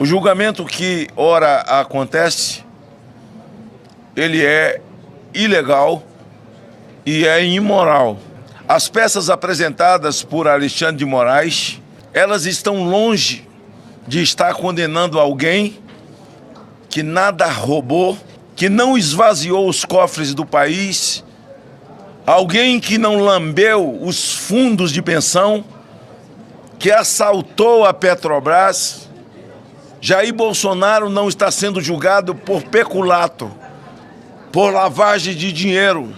O julgamento que ora acontece, ele é ilegal e é imoral. As peças apresentadas por Alexandre de Moraes, elas estão longe de estar condenando alguém que nada roubou, que não esvaziou os cofres do país, alguém que não lambeu os fundos de pensão, que assaltou a Petrobras. Jair Bolsonaro não está sendo julgado por peculato, por lavagem de dinheiro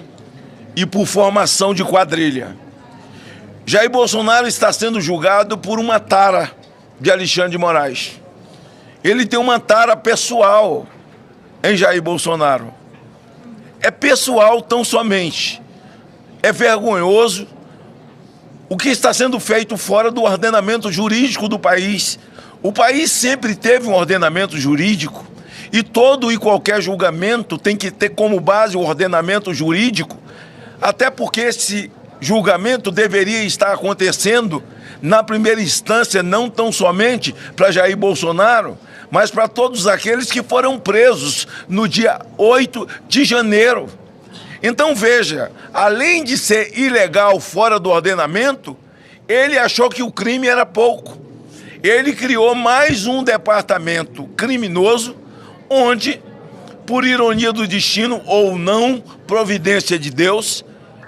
e por formação de quadrilha. Jair Bolsonaro está sendo julgado por uma tara de Alexandre de Moraes. Ele tem uma tara pessoal em Jair Bolsonaro. É pessoal tão somente. É vergonhoso o que está sendo feito fora do ordenamento jurídico do país. O país sempre teve um ordenamento jurídico e todo e qualquer julgamento tem que ter como base o ordenamento jurídico, até porque esse julgamento deveria estar acontecendo na primeira instância, não tão somente para Jair Bolsonaro, mas para todos aqueles que foram presos no dia 8 de janeiro. Então veja, além de ser ilegal fora do ordenamento, ele achou que o crime era pouco. Ele criou mais um departamento criminoso, onde, por ironia do destino ou não, providência de Deus,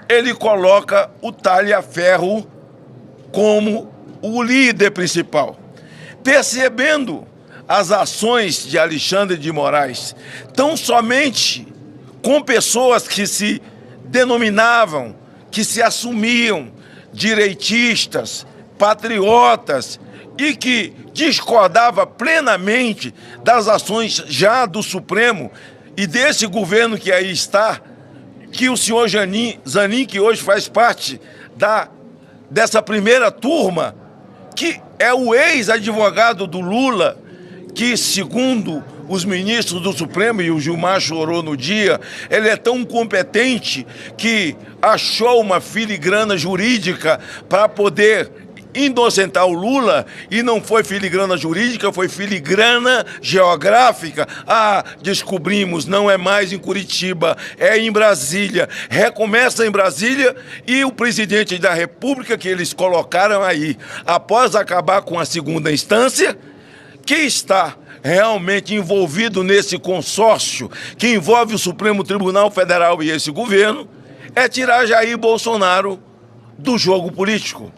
ele coloca o talha-ferro como o líder principal. Percebendo as ações de Alexandre de Moraes, tão somente com pessoas que se denominavam, que se assumiam direitistas, patriotas, e que discordava plenamente das ações já do Supremo e desse governo que aí está, que o senhor Zanin, que hoje faz parte dessa primeira turma, que é o ex-advogado do Lula, que, segundo os ministros do Supremo, e o Gilmar chorou no dia, ele é tão competente que achou uma filigrana jurídica para poder inocentar o Lula, e não foi filigrana jurídica, foi filigrana geográfica. Ah, descobrimos, não é mais em Curitiba, é em Brasília. Recomeça em Brasília e o presidente da República que eles colocaram aí, após acabar com a segunda instância, que está realmente envolvido nesse consórcio que envolve o Supremo Tribunal Federal e esse governo, é tirar Jair Bolsonaro do jogo político.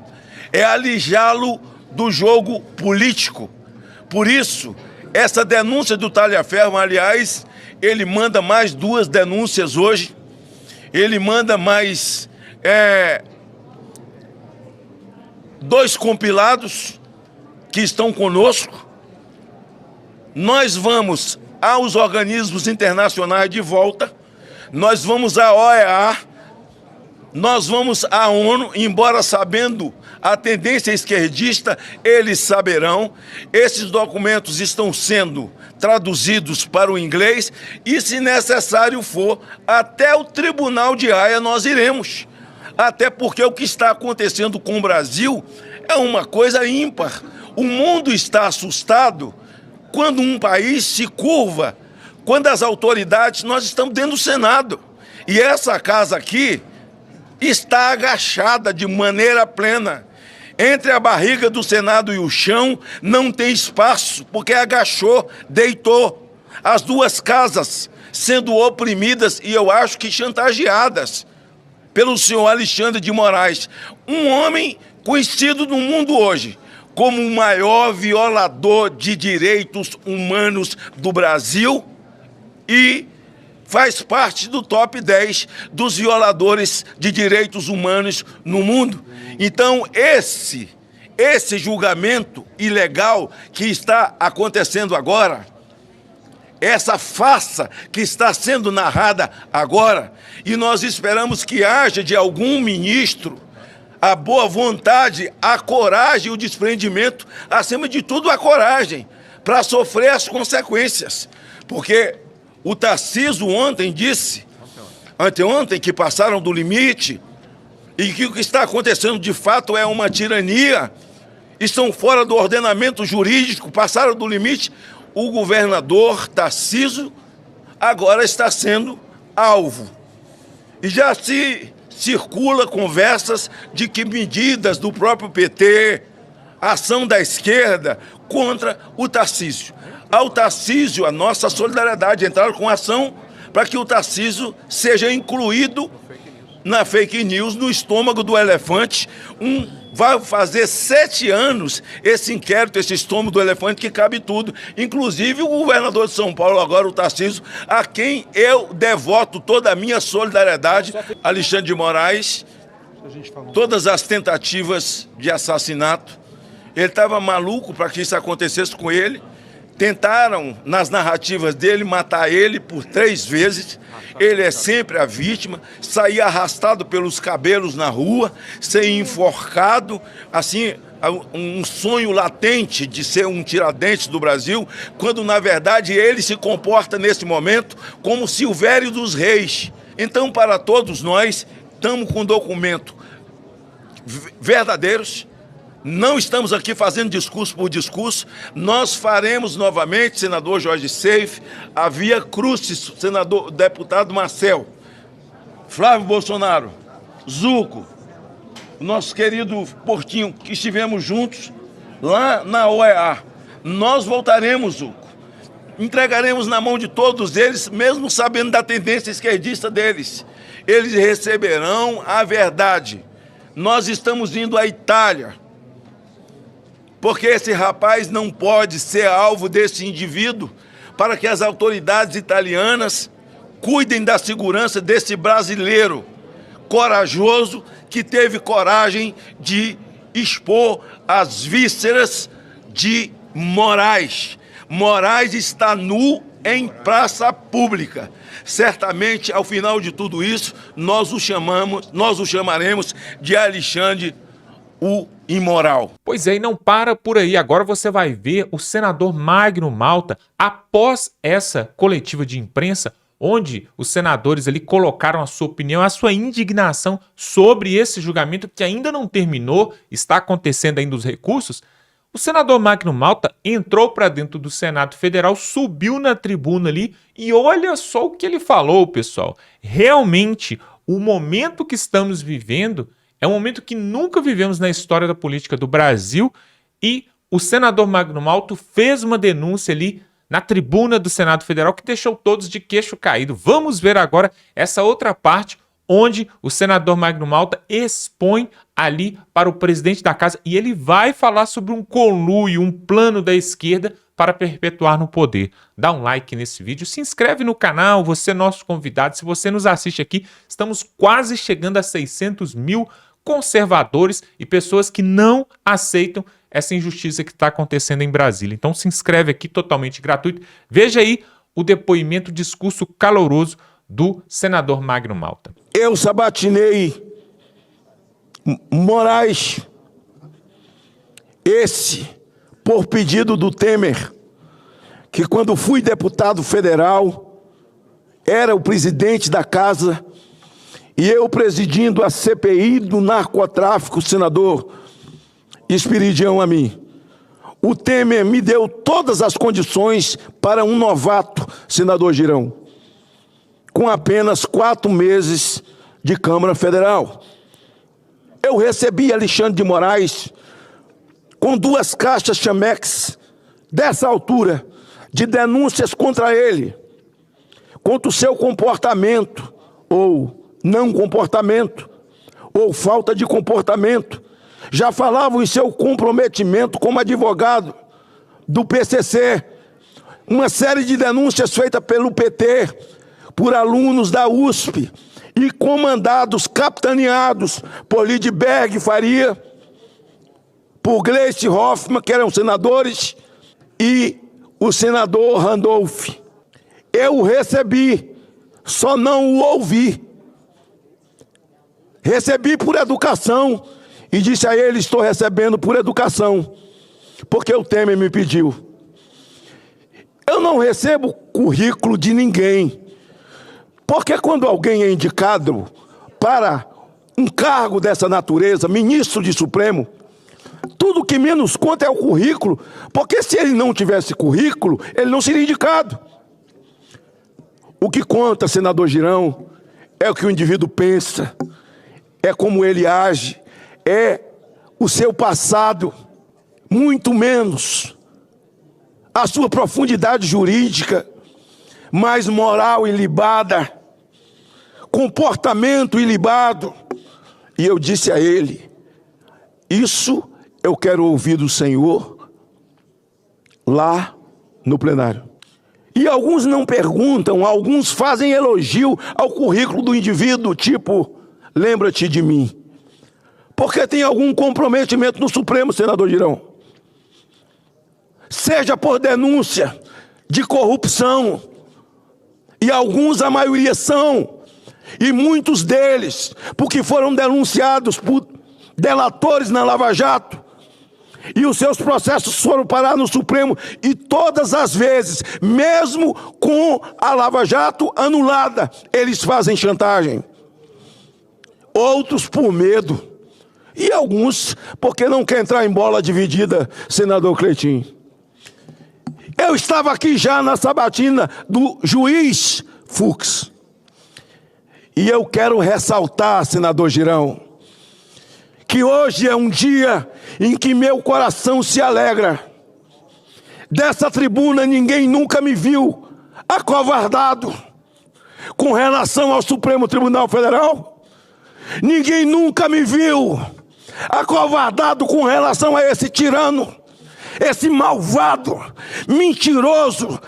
É alijá-lo do jogo político. Por isso, essa denúncia do talha-ferro, aliás, ele manda mais 2 denúncias hoje, ele manda mais 2 compilados que estão conosco. Nós vamos aos organismos internacionais de volta, nós vamos à OEA, nós vamos à ONU, embora sabendo a tendência esquerdista, eles saberão. Esses documentos estão sendo traduzidos para o inglês e, se necessário for, até o Tribunal de Haia nós iremos. Até porque o que está acontecendo com o Brasil é uma coisa ímpar. O mundo está assustado quando um país se curva, quando as autoridades, nós estamos dentro do Senado, e essa casa aqui está agachada de maneira plena. Entre a barriga do Senado e o chão não tem espaço, porque agachou, deitou. As 2 casas sendo oprimidas e eu acho que chantageadas pelo senhor Alexandre de Moraes, um homem conhecido no mundo hoje como o maior violador de direitos humanos do Brasil e faz parte do top 10 dos violadores de direitos humanos no mundo. Então, esse julgamento ilegal que está acontecendo agora, essa farsa que está sendo narrada agora, e nós esperamos que haja de algum ministro a boa vontade, a coragem e o desprendimento, acima de tudo a coragem, para sofrer as consequências. Porque o Tarcísio ontem disse, anteontem, que passaram do limite e que o que está acontecendo de fato é uma tirania estão fora do ordenamento jurídico, passaram do limite. O governador Tarcísio agora está sendo alvo. E já se circula conversas de que medidas do próprio PT, ação da esquerda contra o Tarcísio. Ao Tarcísio, a nossa solidariedade, entraram com ação para que o Tarcísio seja incluído na fake news, no estômago do elefante. Vai fazer 7 anos esse inquérito, esse estômago do elefante, que cabe tudo. Inclusive o governador de São Paulo, agora o Tarcísio, a quem eu devoto toda a minha solidariedade, Alexandre de Moraes, todas as tentativas de assassinato. Ele estava maluco para que isso acontecesse com ele. Tentaram, nas narrativas dele, matar ele por 3 vezes. Ele é sempre a vítima, saía arrastado pelos cabelos na rua, ser enforcado, assim, um sonho latente de ser um Tiradentes do Brasil, quando na verdade ele se comporta nesse momento como Silvério dos Reis. Então, para todos nós, estamos com documentos verdadeiros. Não estamos aqui fazendo discurso por discurso. Nós faremos novamente, senador Jorge Seife, a via crucis, senador, deputado Marcel, Flávio Bolsonaro, Zuco, nosso querido Portinho, que estivemos juntos lá na OEA. Nós voltaremos, Zuco. Entregaremos na mão de todos eles, mesmo sabendo da tendência esquerdista deles. Eles receberão a verdade. Nós estamos indo à Itália, porque esse rapaz não pode ser alvo desse indivíduo, para que as autoridades italianas cuidem da segurança desse brasileiro corajoso, que teve coragem de expor as vísceras de Moraes. Moraes está nu em praça pública. Certamente, ao final de tudo isso, nós o chamaremos de Alexandre o imoral. Pois é, e não para por aí. Agora você vai ver o senador Magno Malta, após essa coletiva de imprensa, onde os senadores ali colocaram a sua opinião, a sua indignação sobre esse julgamento que ainda não terminou, está acontecendo ainda os recursos. O senador Magno Malta entrou para dentro do Senado Federal, subiu na tribuna ali e olha só o que ele falou, pessoal. Realmente, o momento que estamos vivendo é um momento que nunca vivemos na história da política do Brasil, e o senador Magno Malta fez uma denúncia ali na tribuna do Senado Federal que deixou todos de queixo caído. Vamos ver agora essa outra parte onde o senador Magno Malta expõe ali para o presidente da casa e ele vai falar sobre um conluio, um plano da esquerda para perpetuar no poder. Dá um like nesse vídeo, se inscreve no canal, você é nosso convidado. Se você nos assiste aqui, estamos quase chegando a 600 mil conservadores e pessoas que não aceitam essa injustiça que está acontecendo em Brasília. Então se inscreve aqui, totalmente gratuito. Veja aí o depoimento, o discurso caloroso do senador Magno Malta. Eu sabatinei Moraes, esse por pedido do Temer, que quando fui deputado federal, era o presidente da casa, e eu presidindo a CPI do narcotráfico, senador Esperidião a mim. O Temer me deu todas as condições para um novato, senador Girão, com apenas 4 meses de Câmara Federal. Eu recebi Alexandre de Moraes com 2 caixas Chamex dessa altura de denúncias contra ele, contra o seu comportamento, ou não comportamento, ou falta de comportamento. Já falavam em seu comprometimento como advogado do PCC, uma série de denúncias feitas pelo PT, por alunos da USP, e comandados, capitaneados por Lidberg Faria, por Gleice Hoffmann, que eram senadores, e o senador Randolph. Eu o recebi, só não o ouvi. Recebi por educação e disse a ele: estou recebendo por educação, porque o Temer me pediu. Eu não recebo currículo de ninguém, porque quando alguém é indicado para um cargo dessa natureza, ministro de Supremo, Tudo que menos conta é o currículo, porque se ele não tivesse currículo, ele não seria indicado. O que conta, senador Girão, é o que o indivíduo pensa, é como ele age, é o seu passado, muito menos a sua profundidade jurídica, mais moral ilibada, comportamento ilibado. E eu disse a ele, isso eu quero ouvir do Senhor lá no plenário. E alguns não perguntam, alguns fazem elogio ao currículo do indivíduo, tipo, lembra-te de mim. Porque tem algum comprometimento no Supremo, senador Girão. Seja por denúncia de corrupção, e alguns, a maioria são, e muitos deles, porque foram denunciados por delatores na Lava Jato, e os seus processos foram parar no Supremo, e todas as vezes, mesmo com a Lava Jato anulada, eles fazem chantagem. Outros por medo, e alguns porque não quer entrar em bola dividida, senador Cleitinho. Eu estava aqui já na sabatina do juiz Fux, e eu quero ressaltar, senador Girão, que hoje é um dia em que meu coração se alegra. Dessa tribuna ninguém nunca me viu acovardado com relação ao Supremo Tribunal Federal. Ninguém nunca me viu acovardado com relação a esse tirano, esse malvado, mentiroso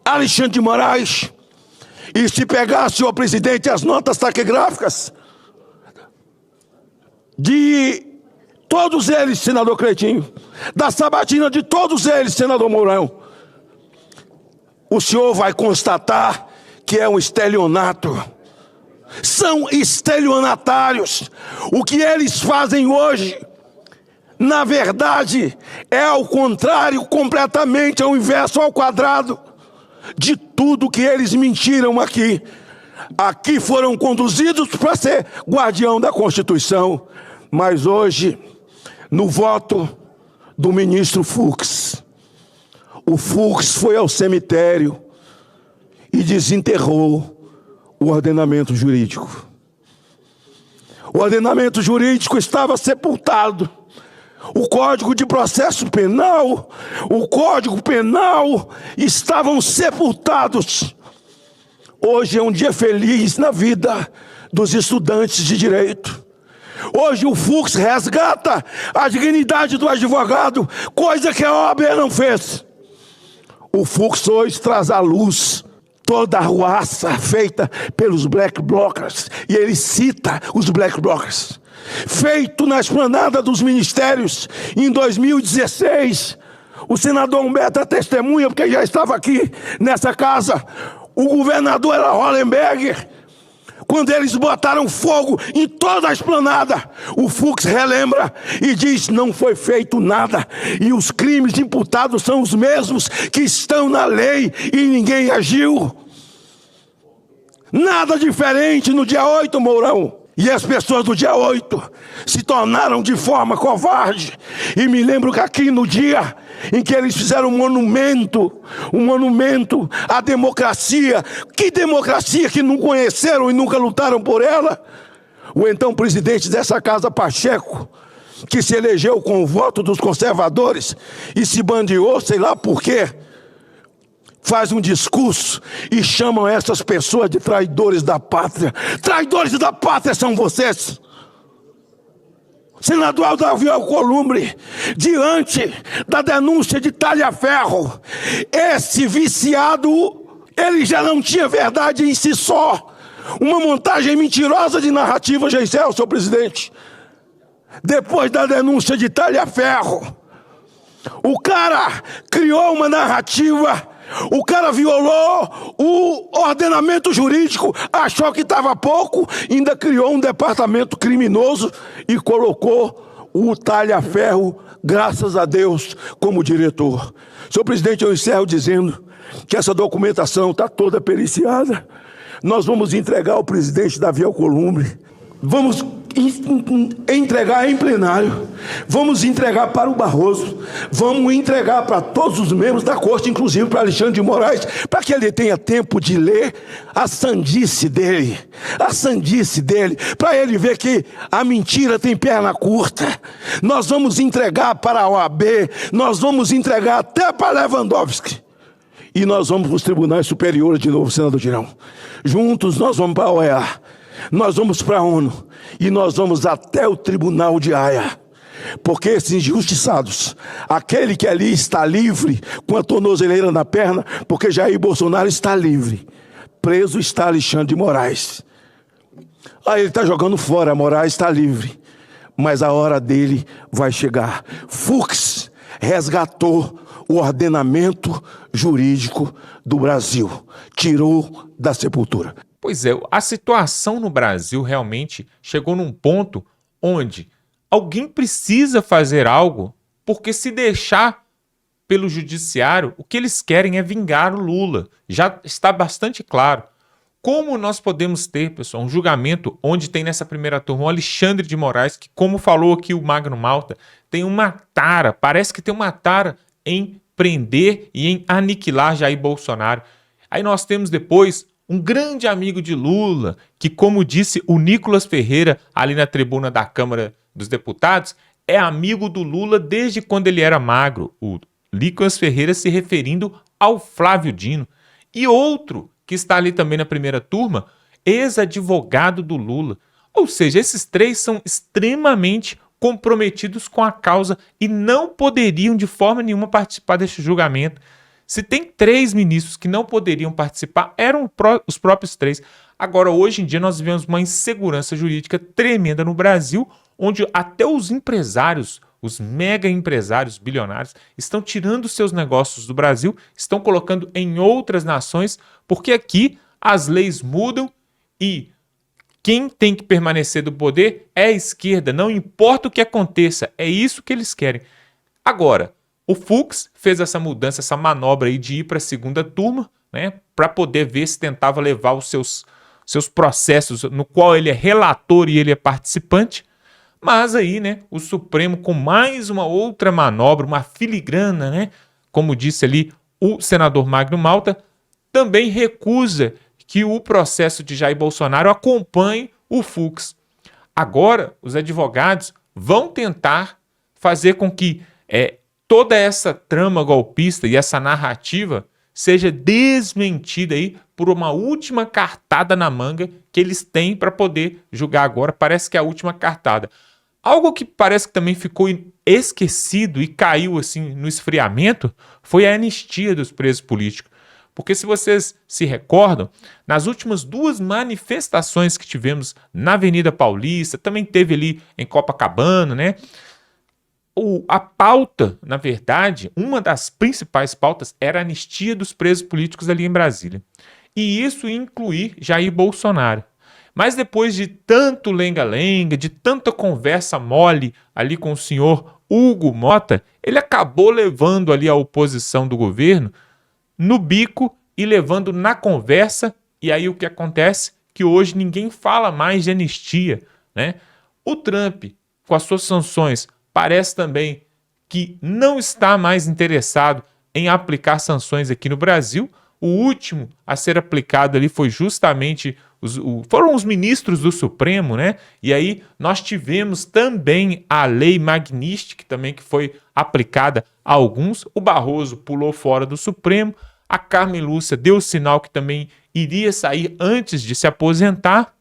Alexandre de Moraes. E se pegasse, senhor presidente, as notas taquigráficas de todos eles, senador Cleitinho, da sabatina de todos eles, senador Mourão, o senhor vai constatar que é um estelionato. São estelionatários. O que eles fazem hoje, na verdade, é ao contrário, completamente ao inverso, ao quadrado, de tudo que eles mentiram aqui. Aqui foram conduzidos para ser guardião da Constituição, mas hoje, no voto do ministro Fux, o Fux foi ao cemitério e desenterrou o ordenamento jurídico. O ordenamento jurídico estava sepultado. O Código de Processo Penal, o Código Penal estavam sepultados. Hoje é um dia feliz na vida dos estudantes de direito. Hoje o Fux resgata a dignidade do advogado, coisa que a OAB não fez. O Fux hoje traz à luz toda a arruaça feita pelos black blockers, e ele cita os black blockers. Feito na esplanada dos ministérios em 2016, o senador Humberto é testemunha, porque já estava aqui nessa casa. O governador era Hollenberger. Quando eles botaram fogo em toda a esplanada, o Fux relembra e diz: não foi feito nada, e os crimes imputados são os mesmos que estão na lei e ninguém agiu. Nada diferente no dia 8, Mourão. E as pessoas do dia 8 se tornaram de forma covarde. E me lembro que aqui no dia em que eles fizeram um monumento à democracia. Que democracia que não conheceram e nunca lutaram por ela? O então presidente dessa casa, Pacheco, que se elegeu com o voto dos conservadores e se bandeou, sei lá por quê, faz um discurso e chamam essas pessoas de traidores da pátria. Traidores da pátria são vocês. Senador Davi Alcolumbre, diante da denúncia de talha-ferro, esse viciado, ele já não tinha verdade em si só. Uma montagem mentirosa de narrativa, Geisel, senhor presidente. Depois da denúncia de talha-ferro, o cara criou uma narrativa. O cara violou o ordenamento jurídico, achou que estava pouco, ainda criou um departamento criminoso e colocou o talha-ferro, graças a Deus, como diretor. Senhor presidente, eu encerro dizendo que essa documentação está toda periciada. Nós vamos entregar ao presidente Davi Alcolumbre. Vamos entregar em plenário, vamos entregar para o Barroso, vamos entregar para todos os membros da corte, inclusive para Alexandre de Moraes, para que ele tenha tempo de ler a sandice dele, para ele ver que a mentira tem perna curta. Nós vamos entregar para a OAB, nós vamos entregar até para Lewandowski, e nós vamos para os tribunais superiores de novo, senador Girão. Juntos nós vamos para a OEA, nós vamos para a ONU, e nós vamos até o Tribunal de Haia. Porque esses injustiçados, aquele que ali está livre, com a tornozeleira na perna, porque Jair Bolsonaro está livre, preso está Alexandre de Moraes. Aí ele está jogando fora, Moraes está livre, mas a hora dele vai chegar. Fux resgatou o ordenamento jurídico do Brasil, tirou da sepultura. Pois é, a situação no Brasil realmente chegou num ponto onde alguém precisa fazer algo, porque se deixar pelo judiciário, o que eles querem é vingar o Lula. Já está bastante claro. Como nós podemos ter, pessoal, um julgamento onde tem nessa primeira turma o Alexandre de Moraes, que, como falou aqui o Magno Malta, tem uma tara, parece que tem uma tara em prender e em aniquilar Jair Bolsonaro. Aí nós temos depois um grande amigo de Lula, que, como disse o Nicolas Ferreira ali na tribuna da Câmara dos Deputados, é amigo do Lula desde quando ele era magro. O Nicolas Ferreira se referindo ao Flávio Dino. E outro que está ali também na primeira turma, ex-advogado do Lula. Ou seja, esses três são extremamente comprometidos com a causa e não poderiam de forma nenhuma participar deste julgamento. Se tem 3 ministros que não poderiam participar, eram os próprios 3. Agora, hoje em dia, nós vivemos uma insegurança jurídica tremenda no Brasil, onde até os empresários, os mega empresários bilionários, estão tirando seus negócios do Brasil, estão colocando em outras nações, porque aqui as leis mudam e quem tem que permanecer do poder é a esquerda, não importa o que aconteça, é isso que eles querem. Agora, o Fux fez essa mudança, essa manobra aí de ir para a segunda turma, né, para poder ver se tentava levar os seus processos, no qual ele é relator e ele é participante, mas aí, né, o Supremo, com mais uma outra manobra, uma filigrana, né, como disse ali o senador Magno Malta, também recusa que o processo de Jair Bolsonaro acompanhe o Fux. Agora, os advogados vão tentar fazer com que toda essa trama golpista e essa narrativa seja desmentida aí por uma última cartada na manga que eles têm para poder julgar agora. Parece que é a última cartada. Algo que parece que também ficou esquecido e caiu assim no esfriamento foi a anistia dos presos políticos. Porque se vocês se recordam, nas últimas 2 manifestações que tivemos na Avenida Paulista, também teve ali em Copacabana, né? A pauta, na verdade, uma das principais pautas era a anistia dos presos políticos ali em Brasília. E isso incluir Jair Bolsonaro. Mas depois de tanto lenga-lenga, de tanta conversa mole ali com o senhor Hugo Mota, ele acabou levando ali a oposição do governo no bico e levando na conversa. E aí o que acontece? Que hoje ninguém fala mais de anistia, né? O Trump, com as suas sanções, parece também que não está mais interessado em aplicar sanções aqui no Brasil. O último a ser aplicado ali foi justamente foram os ministros do Supremo, né? E aí nós tivemos também a Lei Magnitsky, também que foi aplicada a alguns. O Barroso pulou fora do Supremo. A Carmen Lúcia deu sinal que também iria sair antes de se aposentar.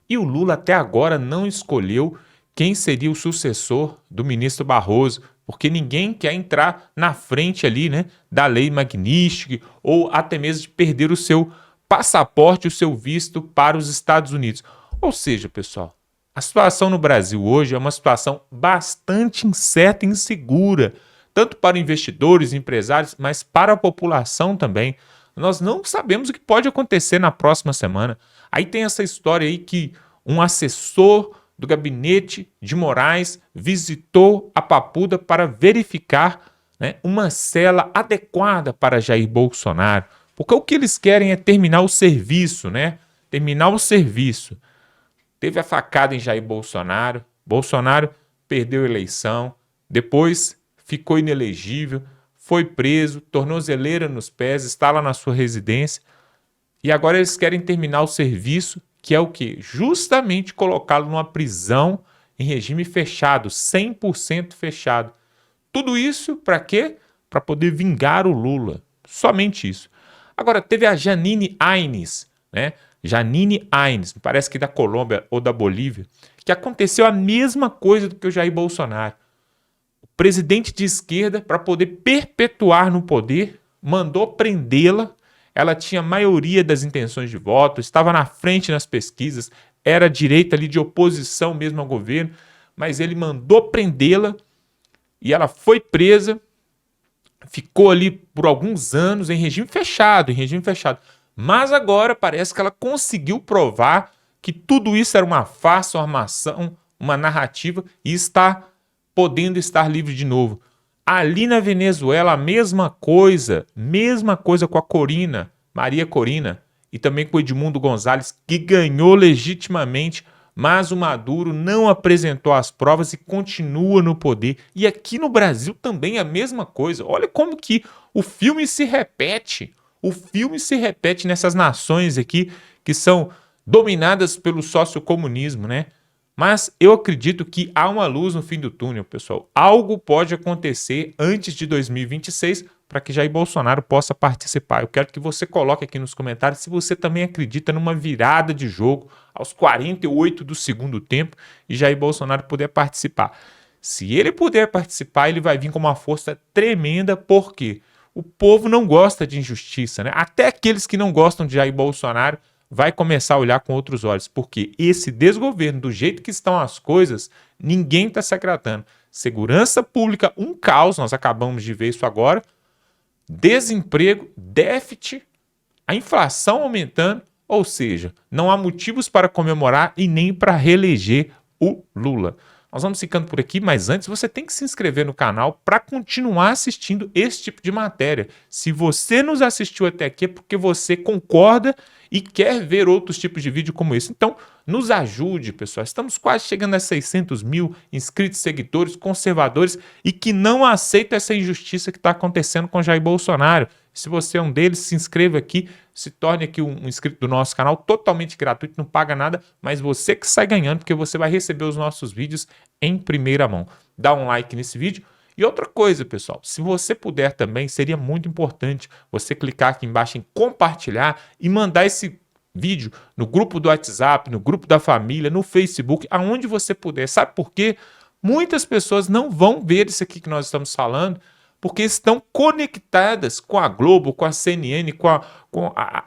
E o Lula até agora não escolheu quem seria o sucessor do ministro Barroso, porque ninguém quer entrar na frente ali, né, da Lei Magnitsky ou até mesmo de perder o seu passaporte, o seu visto para os Estados Unidos. Ou seja, pessoal, a situação no Brasil hoje é uma situação bastante incerta e insegura, tanto para investidores, empresários, mas para a população também. Nós não sabemos o que pode acontecer na próxima semana. Aí tem essa história aí que um assessor do gabinete de Moraes visitou a Papuda para verificar, né, uma cela adequada para Jair Bolsonaro. Porque o que eles querem é terminar o serviço, né? Terminar o serviço. teve a facada em Jair Bolsonaro. Bolsonaro perdeu a eleição, depois ficou inelegível, foi preso, tornozeleira nos pés, está lá na sua residência. E agora eles querem terminar o serviço, que é o quê? Justamente colocá-lo numa prisão em regime fechado, 100% fechado. Tudo isso para quê? Para poder vingar o Lula. Somente isso. Agora, teve a Jeanine Áñez, né? Jeanine Áñez, parece que da Colômbia ou da Bolívia, que aconteceu a mesma coisa do que o Jair Bolsonaro. O presidente de esquerda, para poder perpetuar no poder, mandou prendê-la. Ela tinha maioria das intenções de voto, estava na frente nas pesquisas, era direita ali de oposição mesmo ao governo, mas ele mandou prendê-la e ela foi presa, ficou ali por alguns anos em regime fechado, Mas agora parece que ela conseguiu provar que tudo isso era uma farsa, uma armação, uma narrativa e está podendo estar livre de novo. Ali na Venezuela, a mesma coisa com a Corina, Maria Corina, e também com o Edmundo Gonzalez, que ganhou legitimamente, mas o Maduro não apresentou as provas e continua no poder. E aqui no Brasil também é a mesma coisa. Olha como que o filme se repete. O filme se repete nessas nações aqui que são dominadas pelo sociocomunismo, né? Mas eu acredito que há uma luz no fim do túnel, pessoal. Algo pode acontecer antes de 2026 para que Jair Bolsonaro possa participar. Eu quero que você coloque aqui nos comentários se você também acredita numa virada de jogo aos 48 do segundo tempo e Jair Bolsonaro puder participar. Se ele puder participar, ele vai vir com uma força tremenda, porque o povo não gosta de injustiça, né? Até aqueles que não gostam de Jair Bolsonaro vai começar a olhar com outros olhos, porque esse desgoverno, do jeito que estão as coisas, ninguém está se agradando. Segurança pública, um caos, nós acabamos de ver isso agora, desemprego, déficit, a inflação aumentando, ou seja, não há motivos para comemorar e nem para reeleger o Lula. Nós vamos ficando por aqui, mas antes você tem que se inscrever no canal para continuar assistindo esse tipo de matéria. Se você nos assistiu até aqui é porque você concorda e quer ver outros tipos de vídeo como esse. Então, nos ajude, pessoal. Estamos quase chegando a 600 mil inscritos, seguidores, conservadores e que não aceitam essa injustiça que está acontecendo com Jair Bolsonaro. Se você é um deles, se inscreva aqui, se torne aqui um inscrito do nosso canal, totalmente gratuito, não paga nada, mas você que sai ganhando, porque você vai receber os nossos vídeos em primeira mão. Dá um like nesse vídeo. E outra coisa, pessoal, se você puder também, seria muito importante você clicar aqui embaixo em compartilhar e mandar esse vídeo no grupo do WhatsApp, no grupo da família, no Facebook, aonde você puder. Sabe por quê? Muitas pessoas não vão ver isso aqui que nós estamos falando, porque estão conectadas com a Globo, com a CNN,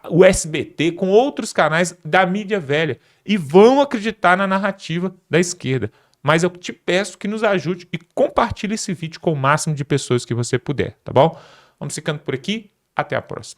o SBT, com outros canais da mídia velha e vão acreditar na narrativa da esquerda. Mas eu te peço que nos ajude e compartilhe esse vídeo com o máximo de pessoas que você puder, tá bom? Vamos ficando por aqui, até a próxima.